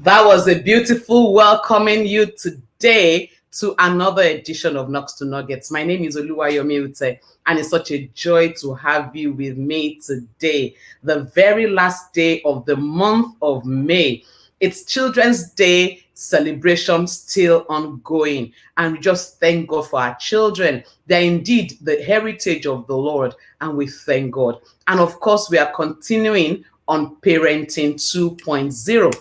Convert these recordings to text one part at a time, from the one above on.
That was a beautiful welcoming you today to another edition of Knocks to Nuggets. My name is Olumuyiwa, and it's such a joy to have you with me today, the very last day of the month of May. It's Children's Day celebration still ongoing, and we just thank God for our children. They're indeed the heritage of the Lord, and we thank God. And of course, we are continuing on Parenting 2.0.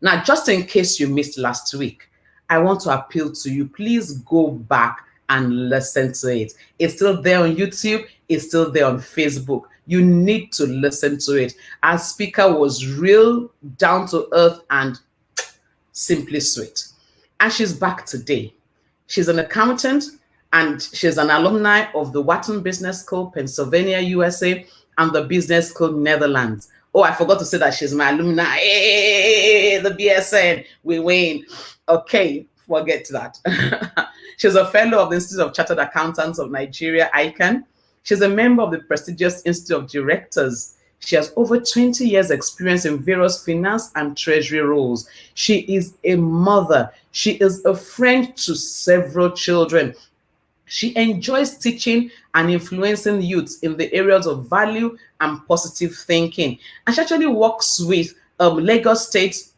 Now, just in case you missed last week, I want to appeal to you. Please go back and listen to it. It's still there on YouTube. It's still there on Facebook. You need to listen to it. Our speaker was real, down to earth, and simply sweet. And she's back today. She's an accountant, and she's an alumni of the Wharton Business School, Pennsylvania, USA, and the Business School, Netherlands. Oh, I forgot to say that she's my alumni. Hey, the BSN, we win. Okay, forget that. She's a fellow of the Institute of Chartered Accountants of Nigeria, ICANN. She's a member of the prestigious Institute of Directors. She has over 20 years experience in various finance and treasury roles. She is a mother. She is a friend to several children. She enjoys teaching and influencing youths in the areas of value and positive thinking. And she actually works with Lagos State,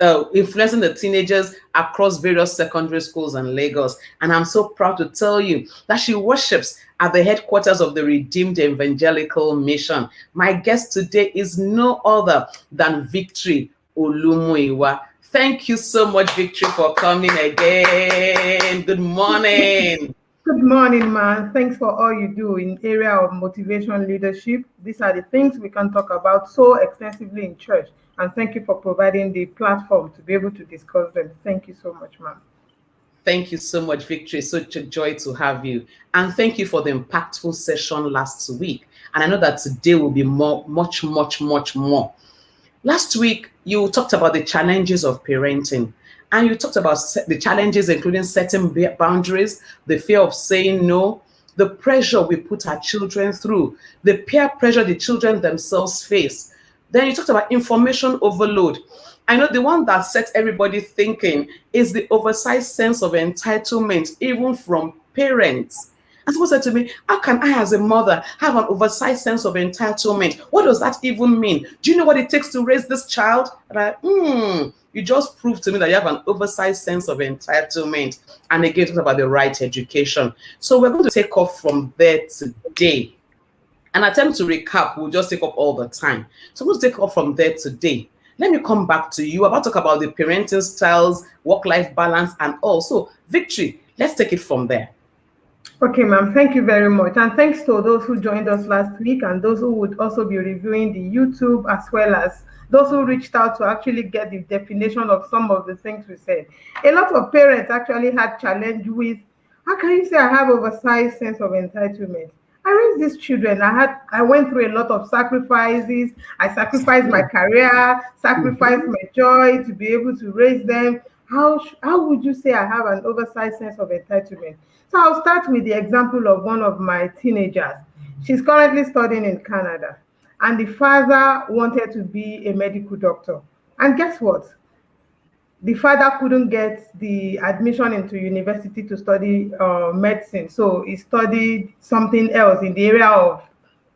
influencing the teenagers across various secondary schools in Lagos. And I'm so proud to tell you that she worships at the headquarters of the Redeemed Evangelical Mission. My guest today is no other than Victory Olumuyiwa. Thank you so much, Victory, for coming again. Good morning. Good morning, man. Thanks for all you do in area of motivation leadership. These are the things we can talk about so extensively in church. And thank you for providing the platform to be able to discuss them. Thank you so much, ma'am. Thank you so much, Victory. Such a joy to have you. And thank you for the impactful session last week. And I know that today will be much more. Last week, you talked about the challenges of parenting. And you talked about the challenges, including setting boundaries, the fear of saying no, the pressure we put our children through, the peer pressure the children themselves face. Then you talked about information overload. I know the one that sets everybody thinking is the oversized sense of entitlement, even from parents. And someone said to me, how can I, as a mother, have an oversized sense of entitlement? What does that even mean? Do you know what it takes to raise this child? And you just proved to me that you have an oversized sense of entitlement. And again, talk about the right education. So we're going to take off from there today. And attempt to recap, we'll just take up all the time. So we'll take off from there today. Let me come back to you. About to talk about the parenting styles, work-life balance, and also Victory. Let's take it from there. Okay, ma'am. Thank you very much. And thanks to those who joined us last week and those who would also be reviewing the YouTube, as well as those who reached out to actually get the definition of some of the things we said. A lot of parents actually had challenge with, how can you say I have oversized sense of entitlement? I raised these children. I went through a lot of sacrifices. I sacrificed my career, sacrificed my joy to be able to raise them. How would you say I have an oversized sense of entitlement? So I'll start with the example of one of my teenagers. She's currently studying in Canada, and the father wanted to be a medical doctor. And guess what? The father couldn't get the admission into university to study medicine. So he studied something else in the area of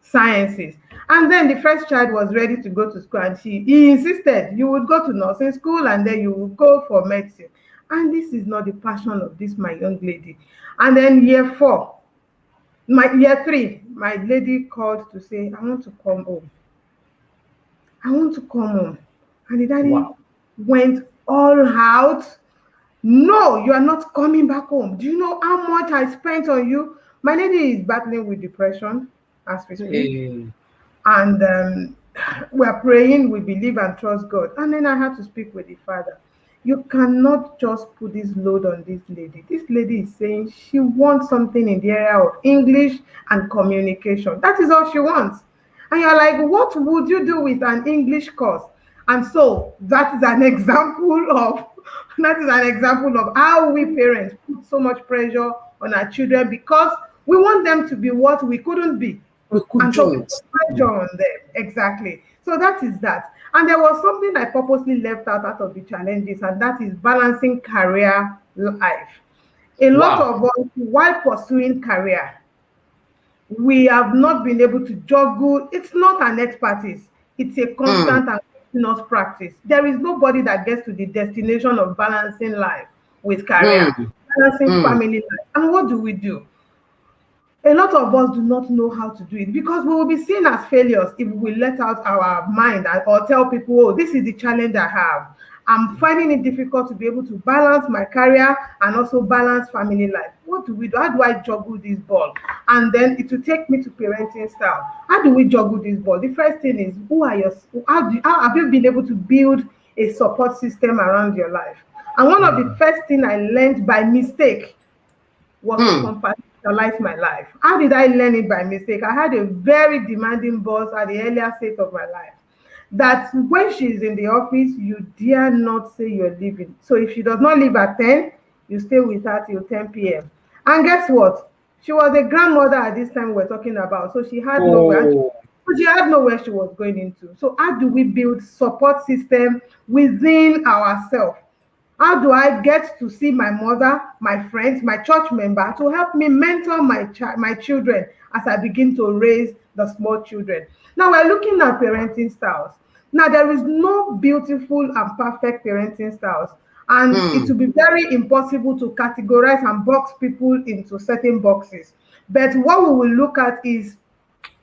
sciences. And then the first child was ready to go to school, and he insisted you would go to nursing school and then you would go for medicine. And this is not the passion of this my young lady. And then year 3, my lady called to say, I want to come home. I want to come home. And the daddy went all out. No, you are not coming back home. Do you know how much I spent on you? My lady is battling with depression as we speak. And we are praying, we believe and trust God. And then I had to speak with the father. You cannot just put this load on this lady. This lady is saying she wants something in the area of English and communication. That is all she wants. And you're like, what would you do with an English course? And so that is an example of how we parents put so much pressure on our children because we want them to be what we couldn't be. We And so we couldn't. put pressure on them. Exactly. So that is that. And there was something I purposely left out of the challenges, and that is balancing career life. A lot Wow. of us, while pursuing career, we have not been able to juggle. It's not an expertise. It's a constant and continuous practice. There is nobody that gets to the destination of balancing life with career, Mm. balancing Mm. family life. And what do? A lot of us do not know how to do it because we will be seen as failures if we let out our mind or tell people, oh, this is the challenge I have. I'm finding it difficult to be able to balance my career and also balance family life. What do we do? How do I juggle this ball? And then it will take me to parenting style. How do we juggle this ball? The first thing is, how have you been able to build a support system around your life? And one of the first thing I learned by mistake was to Mm. compartmentalize my life. How did I learn it by mistake? I had a very demanding boss at the earlier stage of my life. That when she's in the office, you dare not say you're leaving. So if she does not leave at 10, you stay with her till 10 p.m. And guess what? She was a grandmother at this time we're talking about. So she had nowhere. Oh. She had nowhere she was going into. So how do we build support system within ourselves? How do I get to see my mother, my friends, my church member to help me mentor my children as I begin to raise the small children? Now we're looking at parenting styles. Now there is no beautiful and perfect parenting styles, and it Mm. will be very impossible to categorize and box people into certain boxes. But what we will look at is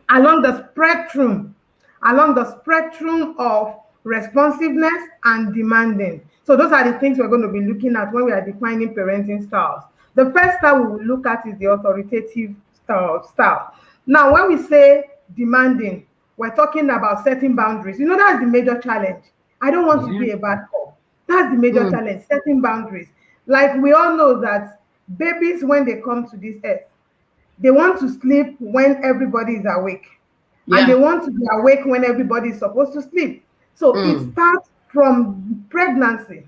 along the spectrum, along the spectrum of responsiveness and demanding. So those are the things we're going to be looking at when we are defining parenting styles. The first style we will look at is the authoritative style. Now, when we say demanding, we're talking about setting boundaries. You know, that's the major challenge. I don't want to Yeah. be a bad cop. That's the major Mm. challenge, setting boundaries. Like we all know that babies, when they come to this earth, they want to sleep when everybody is awake, and they Yeah. want to be awake when everybody is supposed to sleep. So it Mm. starts from pregnancy.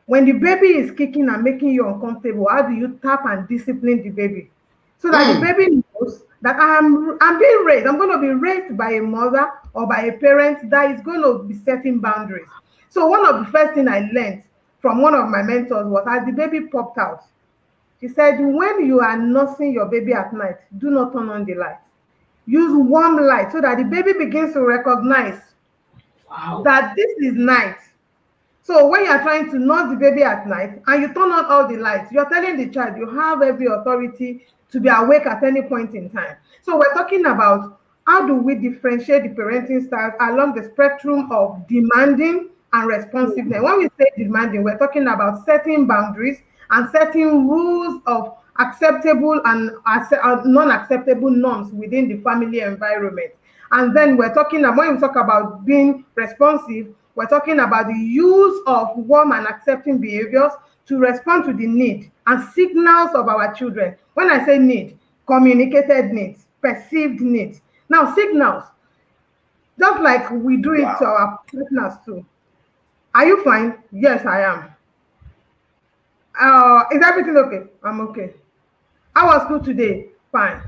When the baby is kicking and making you uncomfortable, how do you tap and discipline the baby so that the Mm. baby knows that I'm being raised. I'm going to be raised by a mother or by a parent that is going to be setting boundaries. So one of the first thing I learned from one of my mentors was, as the baby popped out, she said, when you are nursing your baby at night, do not turn on the light. Use warm light so that the baby begins to recognize Wow. that this is night. So when you are trying to nurse the baby at night and you turn on all the lights, you're telling the child you have every authority to be awake at any point in time. So we're talking about how do we differentiate the parenting styles along the spectrum of demanding and responsiveness. When we say demanding, we're talking about setting boundaries and setting rules of acceptable and non-acceptable norms within the family environment. And then we're talking about, when we talk about being responsive, we're talking about the use of warm and accepting behaviors to respond to the need and signals of our children. When I say need, communicated needs, perceived needs. Now, signals, just like we do it to Wow. our partners too. Are you fine? Yes, I am. Is everything okay? I'm okay. How was school today? Fine.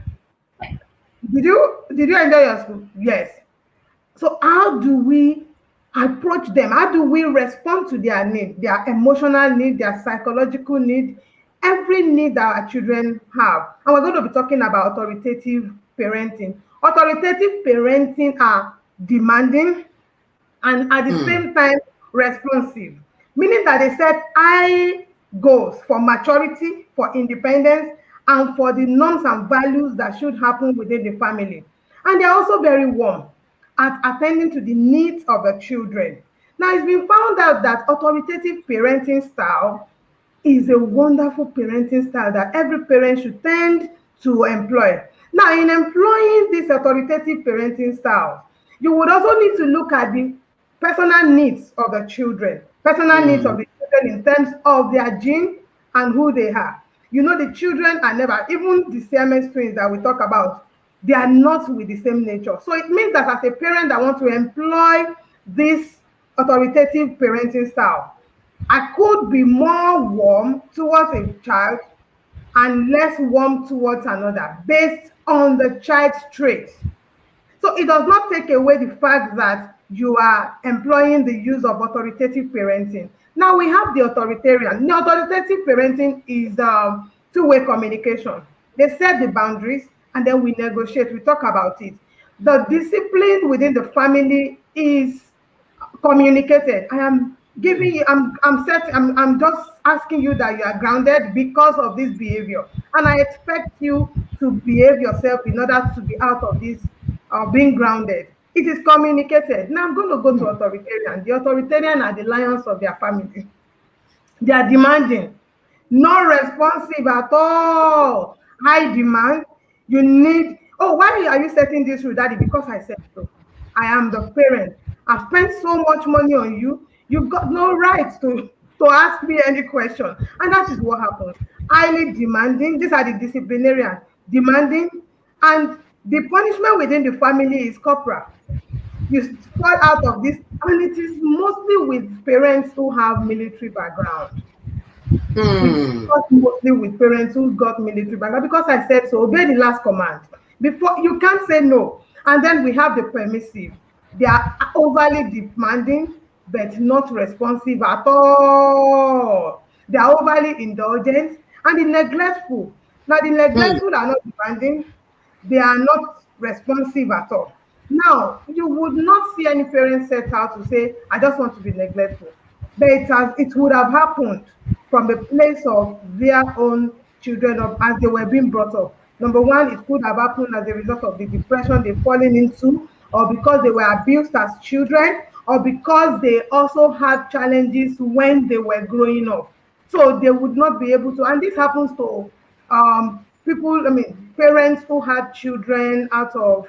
Did you enjoy your school? Yes. So how do we approach them? How do we respond to their need, their emotional need, their psychological need, every need that our children have? And we're going to be talking about authoritative parenting. Authoritative parenting are demanding and at the Mm. same time responsive, meaning that they set high goals for maturity, for independence, and for the norms and values that should happen within the family. And they're also very warm at attending to the needs of the children. Now, it's been found out that authoritative parenting style is a wonderful parenting style that every parent should tend to employ. Now, in employing this authoritative parenting style, you would also need to look at the personal needs of the children, personal needs of Mm. the children in terms of their gene and who they are. You know, the children are never, even the Siamese twins that we talk about, they are not with the same nature. So it means that as a parent that want to employ this authoritative parenting style, I could be more warm towards a child and less warm towards another based on the child's traits. So it does not take away the fact that you are employing the use of authoritative parenting. Now we have the authoritarian. The authoritative parenting is two-way communication. They set the boundaries and then we negotiate, we talk about it. The discipline within the family is communicated. I am giving you, I'm just asking you that you are grounded because of this behavior. And I expect you to behave yourself in order to be out of this being grounded. It is communicated. Now I'm going to go to authoritarian. The authoritarian are the lions of their family. They are demanding, not responsive at all. High demand. You need, oh, why are you setting this rule, daddy? Because I said so. I am the parent. I've spent so much money on you. You've got no right to ask me any question. And that is what happens. Highly demanding. These are the disciplinarian. Demanding. And the punishment within the family is corporal. You fall out of this. And it is mostly with parents who have military background. Mostly with parents who got military background. Because I said so. Obey the last command. Before you can't say no. And then we have the permissive. They are overly demanding, but not responsive at all. They are overly indulgent and the neglectful. Now, the neglectful are not demanding, they are not responsive at all. Now, you would not see any parent set out to say, I just want to be neglectful. But it would have happened from the place of their own children as they were being brought up. Number one, it could have happened as a result of the depression they've fallen into, or because they were abused as children, or because they also had challenges when they were growing up. So they would not be able to, and this happens to parents who had children out of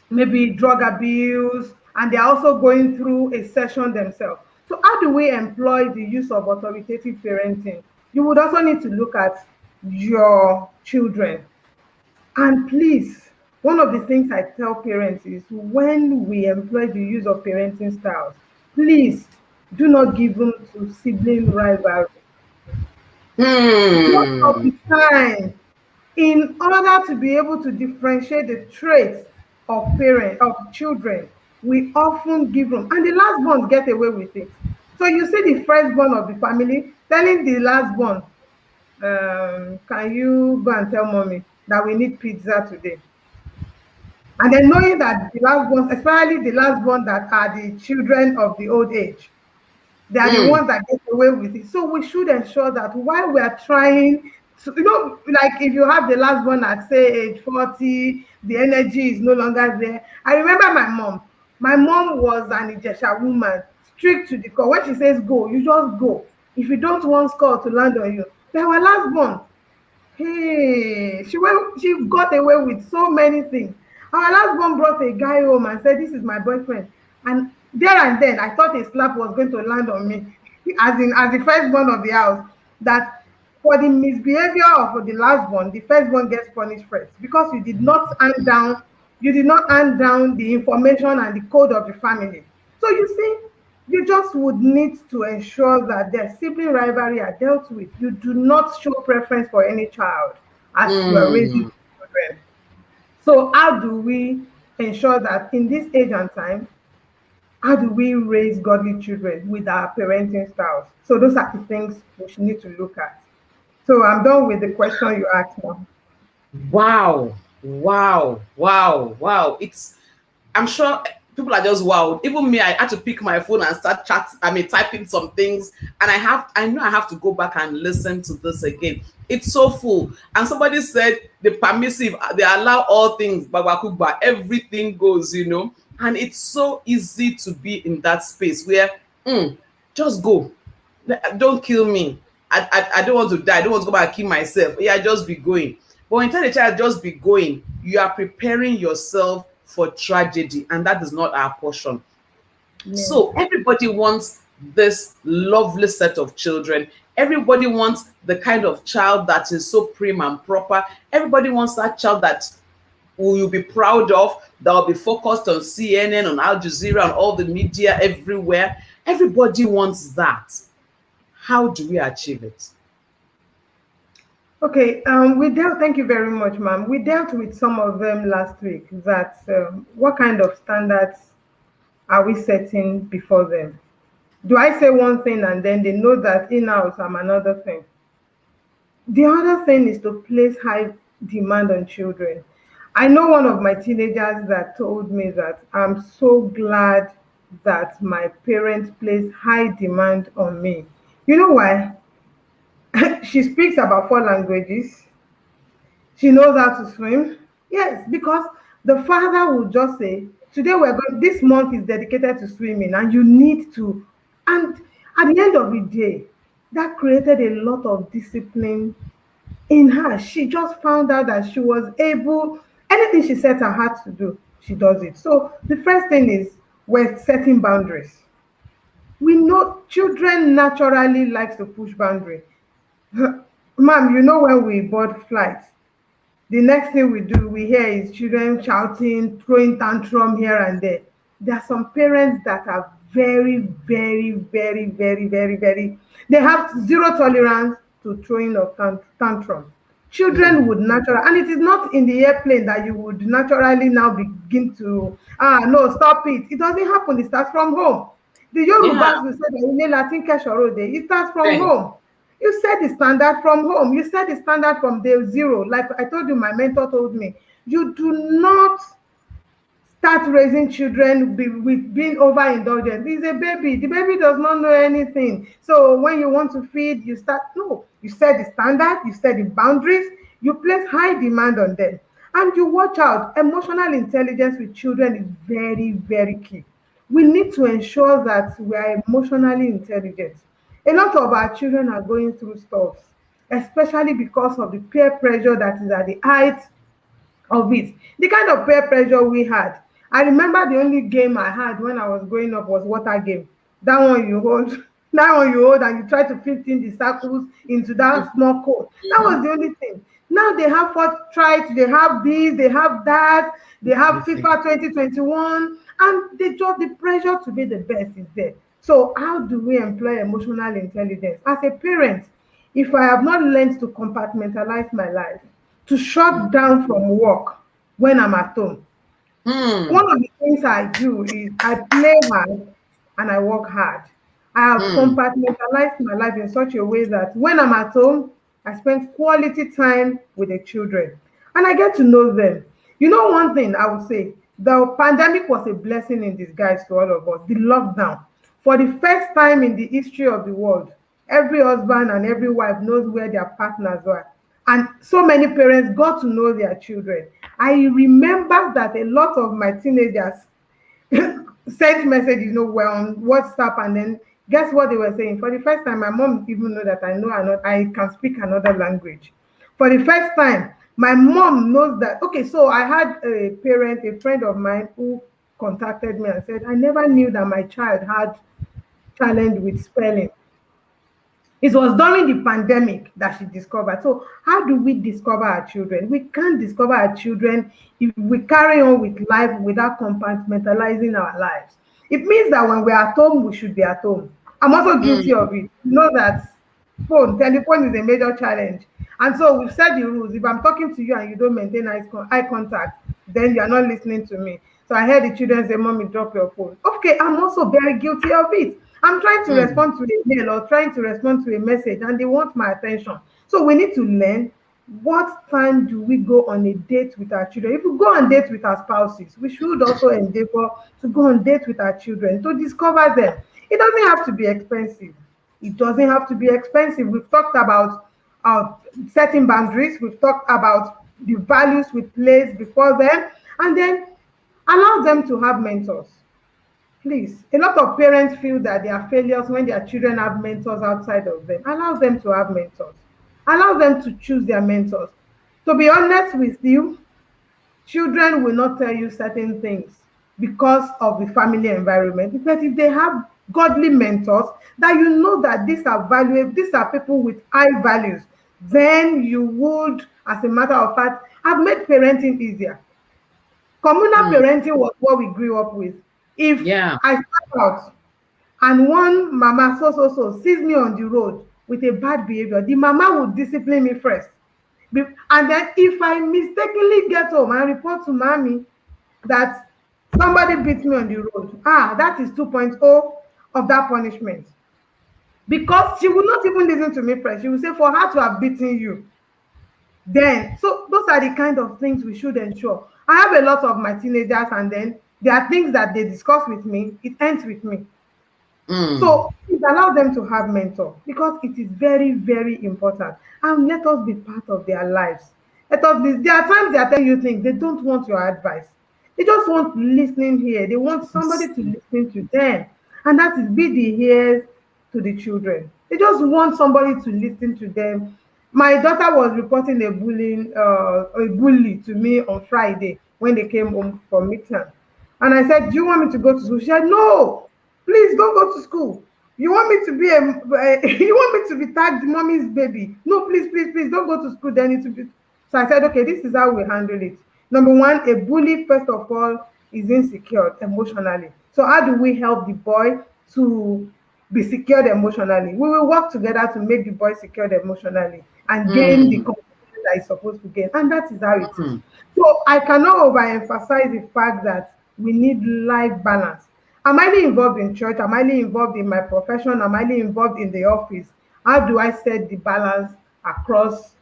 maybe drug abuse, and they're also going through a session themselves. So how do we employ the use of authoritative parenting? You would also need to look at your children. And please, one of the things I tell parents is when we employ the use of parenting styles, please do not give them to sibling rivalry. Most of the time, in order to be able to differentiate the traits of children, we often give them, and the last ones get away with it. So you see the firstborn of the family telling the last born, can you go and tell mommy that we need pizza today? And then knowing that the last ones, especially the last one that are the children of the old age, they are the ones that get away with it. So we should ensure that while we are trying to, like if you have the last one at say age 40, the energy is no longer there. I remember my mom. My mom was an Ijesha woman, strict to the core. When she says go, you just go. If you don't want score to land on you. But our last one, hey, she got away with so many things. Our last one brought a guy home and said, this is my boyfriend. And there and then, I thought a slap was going to land on me, as the firstborn of the house, that for the misbehavior of the last one, the firstborn gets punished first because you did not hand down the information and the code of the family. So you see, you just would need to ensure that their sibling rivalry are dealt with. You do not show preference for any child as you are raising children. So how do we ensure that in this age and time, how do we raise godly children with our parenting styles? So those are the things we should need to look at. So I'm done with the question you asked now. Wow. I'm sure people are just wow. Even me, I had to pick my phone and start typing some things. And I know I have to go back and listen to this again. It's so full. And somebody said the permissive, they allow all things, but everything goes, And it's so easy to be in that space where just go. Don't kill me. I don't want to die. I don't want to go back and kill myself. Yeah, just be going. But when you tell the child just be going, you are preparing yourself for tragedy, and that is not our portion. Yeah. So everybody wants this lovely set of children. Everybody wants the kind of child that is so prim and proper. Everybody wants that child that will you be proud of, that will be focused on CNN, on Al Jazeera, on all the media everywhere. Everybody wants that. How do we achieve it? Okay, thank you very much, ma'am. We dealt with some of them last week that what kind of standards are we setting before them? Do I say one thing and then they know that in-house I'm another thing? The other thing is to place high demand on children. I know one of my teenagers that told me that I'm so glad that my parents place high demand on me. You know why? She speaks about 4 languages. She knows how to swim. Yes, because the father will just say, today we're going, this month is dedicated to swimming and you need to. And at the end of the day, that created a lot of discipline in her. She just found out that she was able, anything she set her heart to do, she does it. So the first thing is we're setting boundaries. We know children naturally likes to push boundary. Ma'am, you know when we board flights, the next thing we do, we hear is children shouting, throwing tantrum here and there. There are some parents that are very, they have zero tolerance to throwing of tantrum. Children would naturally, and it is not in the airplane that you would naturally now begin to, no, stop it. It doesn't happen. It starts from home. The Yeah. Yorubas will say that in Latin Keshorode, it starts from Thank home. You set the standard from home. You set the standard from day zero. Like I told you, my mentor told me, you do not start raising children with being overindulgent. He's a baby. The baby does not know anything. So when you want to feed, you start, no, you set the standard, you set the boundaries, you place high demand on them. And you watch out. Emotional intelligence with children is very key. We need to ensure that we are emotionally intelligent. A lot of our children are going through stuff, especially because of the peer pressure that is at the height of it. The kind of peer pressure we had. I remember the only game I had when I was growing up was water game. That one you hold, that one you hold and you try to fit in the circles into that small cone. That was the only thing. Now they have Fortnite, they have this, they have that, they have FIFA 2021, and they just the pressure to be the best is there. So how do we employ emotional intelligence? As a parent, if I have not learned to compartmentalize my life, to shut down from work when I'm at home. Hmm. One of the things I do is I play hard and I work hard. I have Hmm. compartmentalized my life in such a way that when I'm at home, I spend quality time with the children and I get to know them. You know, one thing I would say, the pandemic was a blessing in disguise to all of us. The lockdown, for the first time in the history of the world, every husband and every wife knows where their partners are. And so many parents got to know their children. I remember that a lot of my teenagers sent messages, were on WhatsApp, and then guess what they were saying? For the first time, my mom even know that I can speak another language. For the first time, my mom knows that. Okay, so I had a friend of mine who contacted me and said, I never knew that my child had challenge with spelling. It was during the pandemic that she discovered. So how do we discover our children? We can't discover our children if we carry on with life without compartmentalizing our lives. It means that when we're at home, we should be at home. I'm also guilty Hmm. of it. You know that telephone is a major challenge. And so we've set the rules. If I'm talking to you and you don't maintain eye contact, then you're not listening to me. So I heard the children say, Mommy, drop your phone. Okay, I'm also very guilty of it. I'm trying to Hmm. respond to a mail or trying to respond to a message and they want my attention. So we need to learn what time do we go on a date with our children. If we go on date with our spouses, we should also endeavor to go on date with our children to discover them. It doesn't have to be expensive. It doesn't have to be expensive. We've talked about setting boundaries. We've talked about the values we place before them, and then allow them to have mentors. Please, a lot of parents feel that they are failures when their children have mentors outside of them. Allow them to have mentors. Allow them to choose their mentors. To be honest with you, children will not tell you certain things because of the family environment. But if they have godly mentors, that you know that these are valuable, these are people with high values, then you would, as a matter of fact, have made parenting easier. Communal parenting was what we grew up with. If Yeah. I step out and one mama so sees me on the road with a bad behavior, the mama would discipline me first. And then if I mistakenly get home and report to mommy that somebody beat me on the road, that is 2.0 of that punishment. Because she would not even listen to me first. She would say, for her to have beaten you, then, so those are the kind of things we should ensure. I have a lot of my teenagers, and then there are things that they discuss with me, it ends with me. So it allows them to have mentor, because it is very, very important. And let us be part of their lives. Let us be, there are times they are telling you things, they don't want your advice. They just want listening here. They want somebody to listen to them. And that is be the ears to the children. They just want somebody to listen to them. My daughter was reporting a bully to me on Friday when they came home from midterm. And I said, do you want me to go to school? She said, no, please don't go to school. You want me to be you want me to be tagged mommy's baby? No, please don't go to school. Then it will be. So I said, okay, this is how we handle it. Number one, a bully, first of all, is insecure emotionally. So how do we help the boy to be secured emotionally? We will work together to make the boy secured emotionally and gain the confidence that he's supposed to gain. And that is how it is. So I cannot overemphasize the fact that we need life balance. I'm highly involved in church, I'm highly involved in my profession, I'm highly involved in the office. How do I set the balance across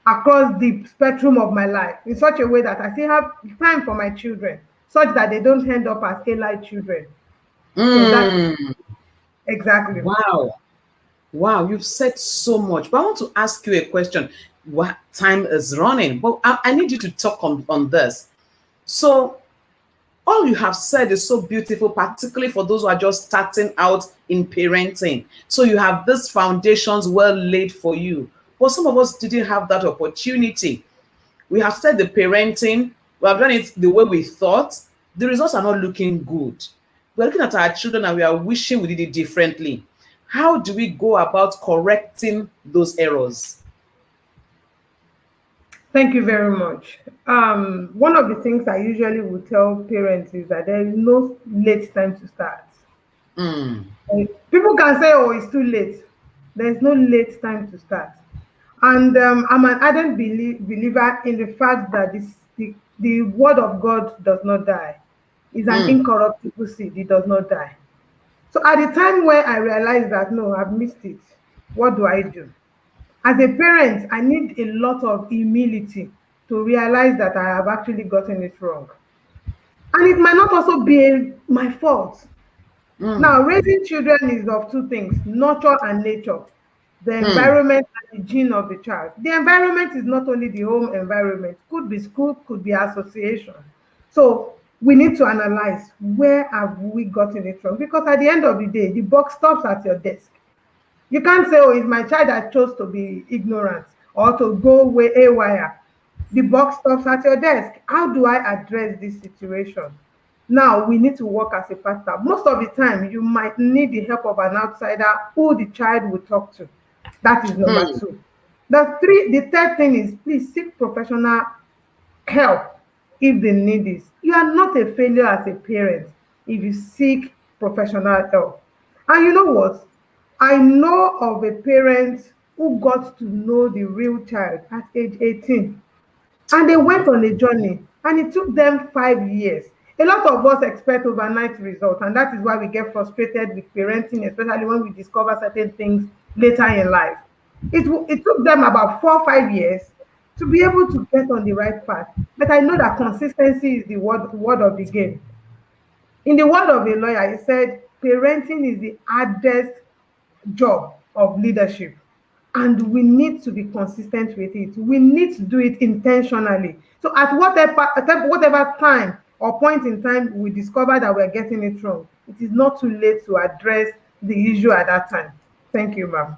the spectrum of my life in such a way that I still have time for my children, such that they don't end up as allied children? So that's exactly. Wow, you've said so much. But I want to ask you a question. What time is running? But I need you to talk on this. So all you have said is so beautiful, particularly for those who are just starting out in parenting. So you have these foundations well laid for you. But some of us didn't have that opportunity. We have said the parenting, we have done it the way we thought. The results are not looking good. We're looking at our children and we are wishing we did it differently. How do we go about correcting those errors? Thank you very much. One of the things I usually would tell parents is that there is no late time to start. People can say, oh, it's too late. There's no late time to start. And I'm an ardent believer in the fact that the word of God does not die. It's an incorruptible seed. It does not die. So at the time where I realized that, no, I've missed it, what do I do? As a parent, I need a lot of humility to realize that I have actually gotten it wrong. And it might not also be my fault. Now, raising children is of two things, nurture and nature. The environment and the gene of the child. The environment is not only the home environment, could be school, could be association. So we need to analyze, where have we gotten it from? Because at the end of the day, the buck stops at your desk. You can't say, oh, it's my child that chose to be ignorant or to go way haywire. The buck stops at your desk. How do I address this situation? Now we need to work as a partner. Most of the time, you might need the help of an outsider who the child will talk to. That is number two. The third thing is, please seek professional help if the need is. You are not a failure as a parent if you seek professional help. And you know what? I know of a parent who got to know the real child at age 18. And they went on a journey, and it took them 5 years. A lot of us expect overnight results, and that is why we get frustrated with parenting, especially when we discover certain things later in life. It took them about 4 or 5 years to be able to get on the right path. But I know that consistency is the word of the game. In the word of a lawyer, he said, parenting is the hardest job of leadership, and we need to be consistent with it. We need to do it intentionally. So at whatever time or point in time we discover that we're getting it wrong, it is not too late to address the issue at that time. Thank you, ma'am.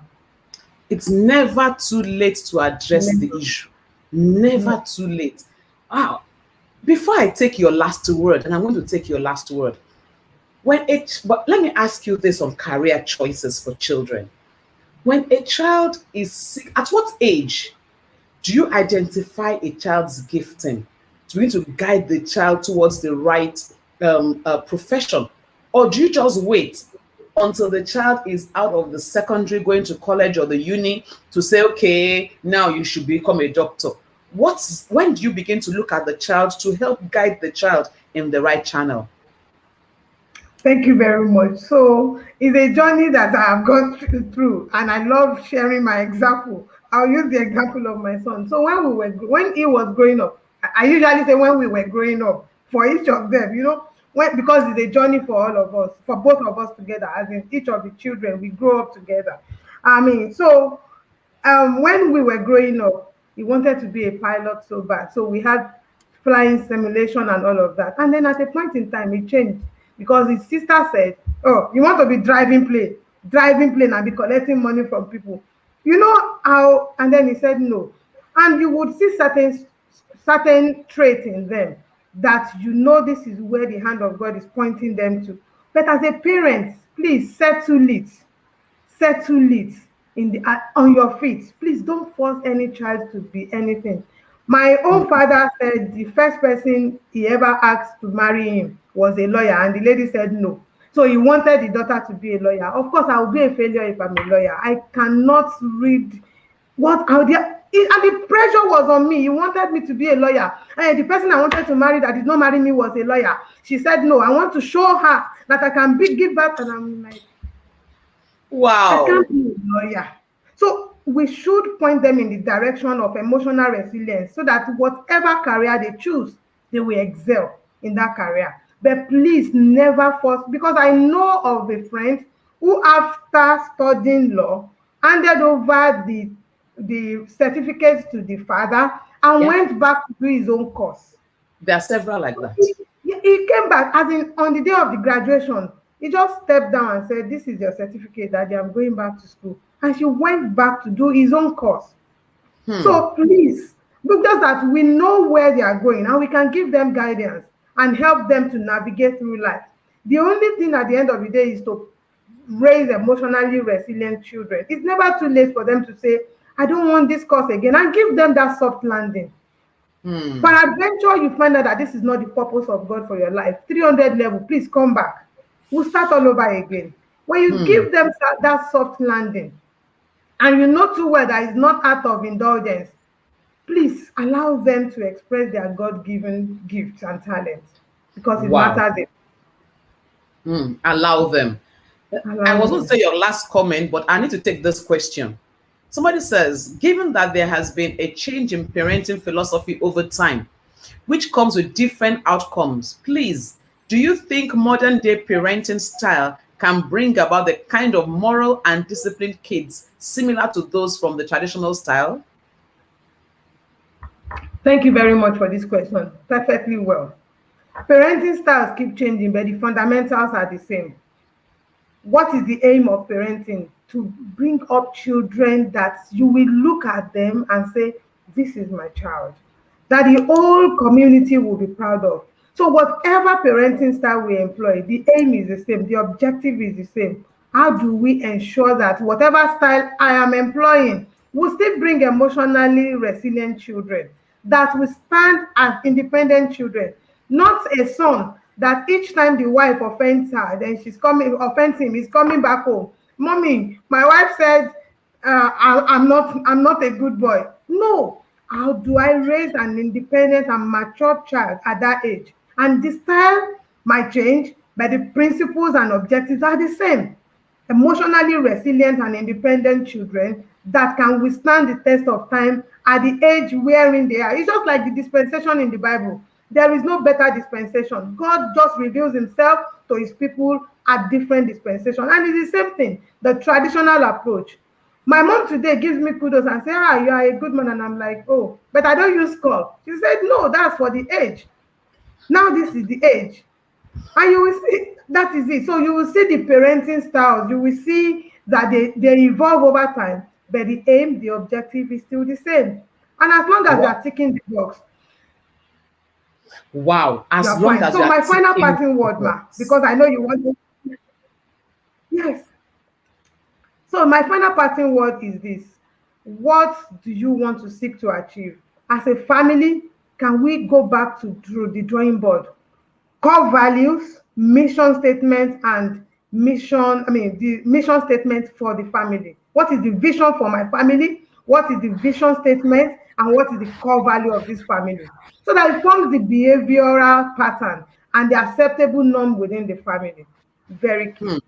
It's never too late to address the issue. Never too late. Wow. Before I take your last word, and I'm going to take your last word, But let me ask you this on career choices for children. When a child is sick, at what age do you identify a child's gifting to begin to guide the child towards the right profession? Or do you just wait until the child is out of the secondary, going to college or the uni, to say, okay, now you should become a doctor? When do you begin to look at the child to help guide the child in the right channel? Thank you very much. So it's a journey that I have gone through, and I love sharing my example. I'll use the example of my son. So when he was growing up, I usually say when we were growing up for each of them, because it's a journey for all of us, for both of us together, as in each of the children, we grow up together. I mean, so when we were growing up, he wanted to be a pilot so bad. So we had flying simulation and all of that. And then at a point in time, it changed because his sister said, "Oh, you want to be driving plane and be collecting money from people." You know how? And then he said no. And you would see certain traits in them that this is where the hand of God is pointing them to. But as a parent, please settle it in the on your feet. Please don't force any child to be anything. My own father said the first person he ever asked to marry him was a lawyer, and the lady said no. So he wanted the daughter to be a lawyer. Of course, I will be a failure if I'm a lawyer. I cannot read what out there. And the pressure was on me. He wanted me to be a lawyer. And the person I wanted to marry that did not marry me was a lawyer. She said no. I want to show her that I can give back. And I'm like, I Wow. can't be a lawyer. So we should point them in the direction of emotional resilience so that whatever career they choose, they will excel in that career. But please never force, because I know of a friend who, after studying law, handed over the certificates to the father and Yeah. went back to do his own course. There are several like that. He came back, as in on the day of the graduation, he just stepped down and said, "This is your certificate, Daddy, I'm going back to school." And she went back to do his own course. So please, just that we know where they are going and we can give them guidance and help them to navigate through life. The only thing at the end of the day is to raise emotionally resilient children. It's never too late for them to say, "I don't want this course again," and give them that soft landing. Peradventure, you find out that this is not the purpose of God for your life. 300 level, please come back. We'll start all over again. When you give them that soft landing, and you know too well that it's not out of indulgence, please allow them to express their God-given gifts and talents because it Wow. matters. Allow them. I Allow was going to them. say your last comment, but I need to take this question. Somebody says, given that there has been a change in parenting philosophy over time, which comes with different outcomes, please, do you think modern day parenting style can bring about the kind of moral and disciplined kids similar to those from the traditional style? Thank you very much for this question. Perfectly well. Parenting styles keep changing, but the fundamentals are the same. What is the aim of parenting? To bring up children that you will look at them and say, "This is my child," that the whole community will be proud of. So whatever parenting style we employ, the aim is the same, the objective is the same. How do we ensure that whatever style I am employing will still bring emotionally resilient children that will stand as independent children, not a son that each time the wife offends her, then offends him, he's coming back home. "Mommy, my wife said I'm not a good boy." No. How do I raise an independent and mature child at that age? And the style might change, but the principles and objectives are the same. Emotionally resilient and independent children that can withstand the test of time at the age wherein they are. It's just like the dispensation in the Bible. There is no better dispensation. God just reveals himself to his people at different dispensations. And it's the same thing, the traditional approach. My mom today gives me kudos and say, "You are a good man." And I'm like, "Oh, but I don't use call." She said, "No, that's for the age. Now this is the age." And you will see that is it. So you will see the parenting styles, you will see that they evolve over time, but the aim, the objective is still the same. And as long as they Wow. are ticking the box, Wow. As You're long fine. as So you are my final taking parting word, ma, words. because I know you want to. Yes. So my final parting word is this. What do you want to seek to achieve? As a family, can we go back to the drawing board? Core values, mission statement, and the mission statement for the family. What is the vision for my family? What is the vision statement? And what is the core value of this family? So that it forms the behavioral pattern and the acceptable norm within the family. Very key.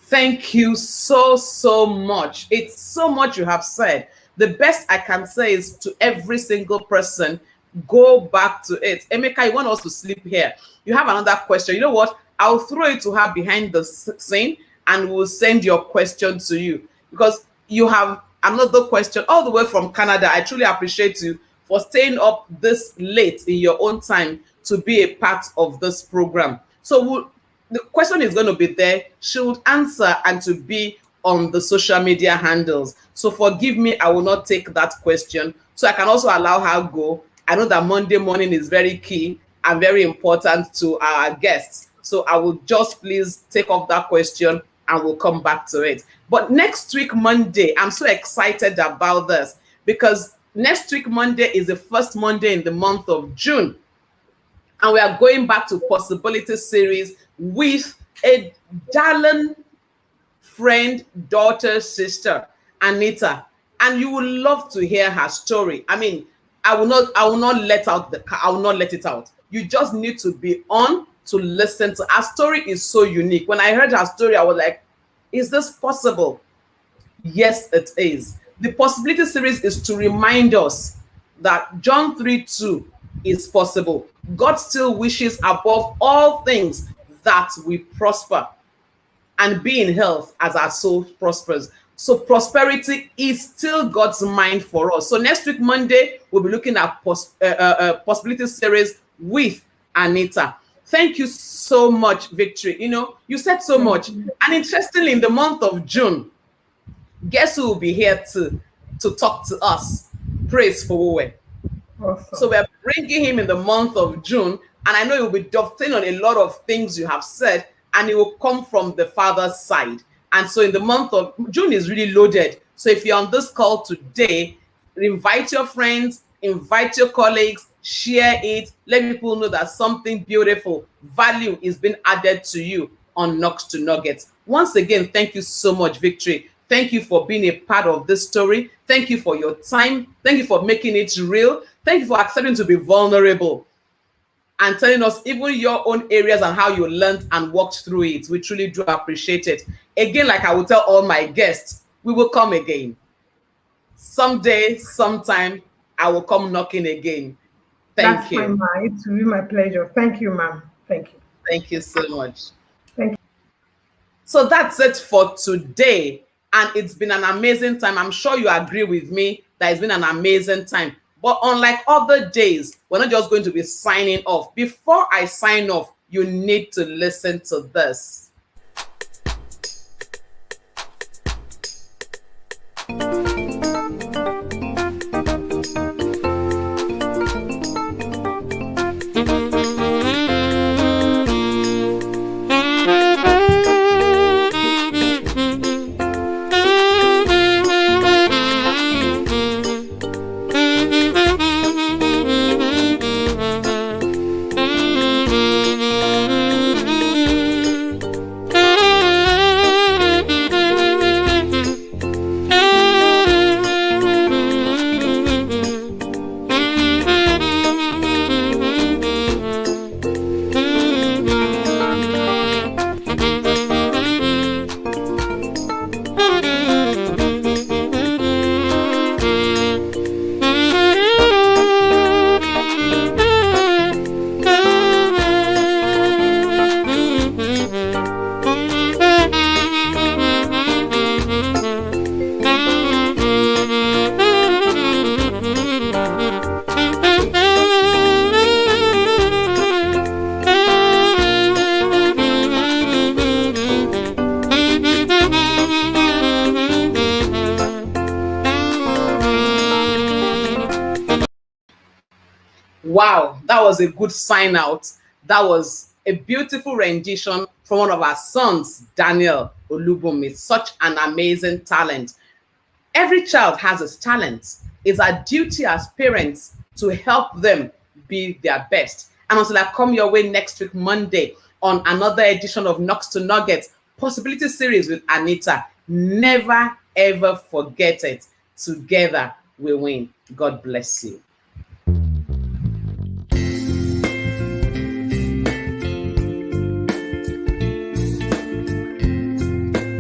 Thank you so, so much. It's so much you have said. The best I can say is to every single person, go back to it. Emeka, you want us to sleep here? You have another question. You know what? I'll throw it to her behind the scene and we'll send your question to you because you have another question all the way from Canada. I truly appreciate you for staying up this late in your own time to be a part of this program. So the question is going to be there. She would answer and to be on the social media handles. So forgive me, I will not take that question. So I can also allow her go. I know that Monday morning is very key and very important to our guests. So I will just please take off that question and we'll come back to it. But next week, Monday, I'm so excited about this because next week, Monday is the first Monday in the month of June. And we are going back to possibility series with a darling friend, daughter, sister, Anita. And you will love to hear her story. I mean, I will not I will not let it out. You just need to be on to listen to her story. Is so unique. When I heard her story, I was like, is this possible? Yes, it is. The possibility series is to remind us that John 3:2 is possible. God still wishes above all things that we prosper and be in health as our soul prospers. So prosperity is still God's mind for us. So next week, Monday, we'll be looking at possibility series with Anita. Thank you so much, Victory. You know, you said so Thank much. you. And interestingly, in the month of June, guess who will be here to talk to us? Praise for Uwe. So Awesome. we're bringing him in the month of June, and I know he'll be dovetailing on a lot of things you have said, and it will come from the father's side. And so in the month of June is really loaded. So if you're on this call today, invite your friends, invite your colleagues, share it, let people know that something beautiful, value is being added to you on Knocks to Nuggets. Once again, thank you so much, Victory. Thank you for being a part of this story. Thank you for your time. Thank you for making it real. Thank you for accepting to be vulnerable and telling us even your own areas and how you learned and worked through it. We truly do appreciate it. Again, like I will tell all my guests, we will come again. Someday, sometime, I will come knocking again. That's Thank fine, you. ma. It will be my pleasure. Thank you, ma'am. Thank you. Thank you so much. Thank you. So that's it for today. And it's been an amazing time. I'm sure you agree with me that it's been an amazing time. But unlike other days, we're not just going to be signing off. Before I sign off, you need to listen to this. Wow, that was a good sign out. That was a beautiful rendition from one of our sons, Daniel Olubunmi. Such an amazing talent. Every child has his talent. It's our duty as parents to help them be their best. And until I come your way next week, Monday, on another edition of Knocks to Nuggets Possibility Series with Anita, never ever forget it. Together we win. God bless you.